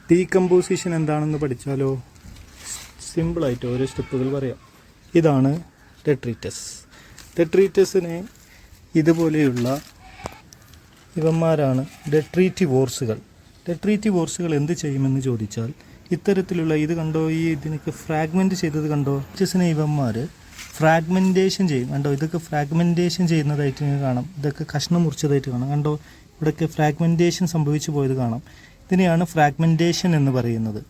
Decomposition എന്താണെന്ന് പഠിച്ചാലോ? സിമ്പിളായിട്ട് ഓരോ സ്റ്റെപ്പുകൾ പറയാം. ഇതാണ് ഡെട്രീറ്റസ്. ഡെട്രീറ്റസിനെ ഇതുപോലെയുള്ള ഇവന്മാരാണ് ഡെട്രീറ്റിവോർസുകൾ. ഡെട്രീറ്റിവോർസുകൾ എന്ത് ചെയ്യുമെന്ന് ചോദിച്ചാൽ ഇത്തരത്തിലുള്ള ഇത് കണ്ടോ, ഈ ഇതിനൊക്കെ ഫ്രാഗ്മെൻറ്റ് ചെയ്തത് കണ്ടോ? ഡെട്രീറ്റസിനെ ഇവന്മാർ ഫ്രാഗ്മെൻറ്റേഷൻ ചെയ്യും. കണ്ടോ, ഇതൊക്കെ ഫ്രാഗ്മെൻറ്റേഷൻ ചെയ്യുന്നതായിട്ട് നിങ്ങൾക്ക് കാണാം. ഇതൊക്കെ കഷ്ണം മുറിച്ചതായിട്ട് കാണാം. കണ്ടോ, ഇവിടെയൊക്കെ ഫ്രാഗ്മെൻറ്റേഷൻ സംഭവിച്ചു പോയത് കാണാം. ഇതിനെയാണ് ഫ്രാഗ്മെൻറ്റേഷൻ എന്ന് പറയുന്നത്.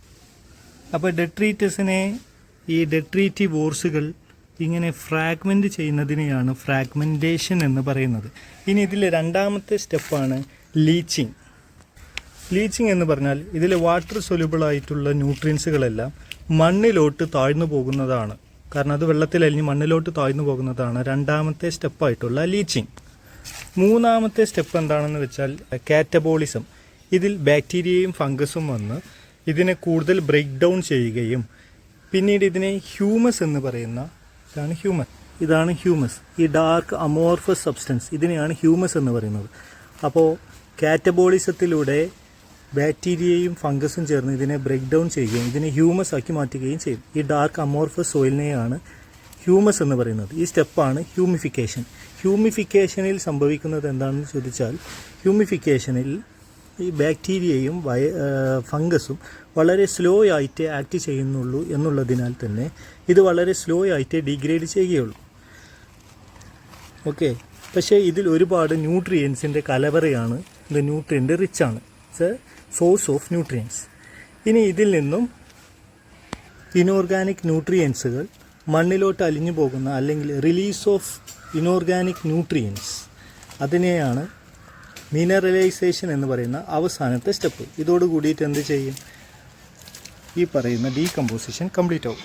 അപ്പോൾ ഡെട്രീറ്റസിനെ ഈ ഡെട്രീറ്റിവോർസുകൾ ഇങ്ങനെ ഫ്രാഗ്മെൻറ്റ് ചെയ്യുന്നതിനെയാണ് ഫ്രാഗ്മെൻറ്റേഷൻ എന്ന് പറയുന്നത്. ഇനി ഇതിൽ രണ്ടാമത്തെ സ്റ്റെപ്പാണ് ലീച്ചിങ്. ലീച്ചിങ് എന്ന് പറഞ്ഞാൽ ഇതിൽ വാട്ടർ സൊല്യൂബിളായിട്ടുള്ള ന്യൂട്രിയൻസുകളെല്ലാം മണ്ണിലോട്ട് താഴ്ന്നു പോകുന്നതാണ്. കാരണം അത് വെള്ളത്തിലലിഞ്ഞ് മണ്ണിലോട്ട് താഴ്ന്നു പോകുന്നതാണ് രണ്ടാമത്തെ സ്റ്റെപ്പായിട്ടുള്ള ലീച്ചിങ്. മൂന്നാമത്തെ സ്റ്റെപ്പ് എന്താണെന്ന് വെച്ചാൽ കാറ്റബോളിസം. ഇതിൽ ബാക്ടീരിയയും ഫംഗസും വന്ന് ഇതിനെ കൂടുതൽ ബ്രേക്ക് ഡൗൺ ചെയ്യുകയും പിന്നീട് ഇതിനെ ഹ്യൂമസ് എന്ന് പറയുന്ന ഇതാണ് ഹ്യൂമസ്. ഈ ഡാർക്ക് അമോർഫസ് സബ്സ്റ്റൻസ് ഇതിനെയാണ് ഹ്യൂമസ് എന്ന് പറയുന്നത്. അപ്പോൾ കാറ്റബോളിസത്തിലൂടെ ബാക്ടീരിയയും ഫംഗസും ചേർന്ന് ഇതിനെ ബ്രേക്ക് ഡൗൺ ചെയ്യുകയും ഇതിനെ ഹ്യൂമസ് ആക്കി മാറ്റുകയും ചെയ്യും. ഈ ഡാർക്ക് അമോർഫസ് സോയിലിനെയാണ് ഹ്യൂമസ് എന്ന് പറയുന്നത്. ഈ സ്റ്റെപ്പാണ് ഹ്യൂമിഫിക്കേഷൻ. ഹ്യൂമിഫിക്കേഷനിൽ സംഭവിക്കുന്നത് എന്താണെന്ന് ചോദിച്ചാൽ ഹ്യൂമിഫിക്കേഷനിൽ ഈ ബാക്ടീരിയയും ഫംഗസും വളരെ സ്ലോ ആയിട്ട് ആക്ട് ചെയ്യുന്നുള്ളൂ എന്നുള്ളതിനാൽ തന്നെ ഇത് വളരെ സ്ലോ ആയിട്ട് ഡീഗ്രേഡ് ചെയ്യുകയുള്ളൂ. ഓക്കെ, പക്ഷേ ഇതിൽ ഒരുപാട് ന്യൂട്രിയൻസിൻ്റെ കലവറയാണ്. ഇത് ന്യൂട്രിയൻ്റ് റിച്ച് ആണ്. It's A source of nutrients. ഇനി ഇതിൽ നിന്നും ഇനോർഗാനിക് ന്യൂട്രിയൻസുകൾ മണ്ണിലോട്ട് അലിഞ്ഞു പോകുന്ന അല്ലെങ്കിൽ റിലീസ് ഓഫ് ഇനോർഗാനിക് ന്യൂട്രിയൻസ്, അതിനെയാണ് മിനറലൈസേഷൻ എന്ന് പറയുന്ന അവസാനത്തെ സ്റ്റെപ്പ്. ഇതോട് കൂടിയിട്ട് എന്ത് ചെയ്യും? ഈ പറയുന്ന ഡീകമ്പോസിഷൻ കംപ്ലീറ്റ് ആവും.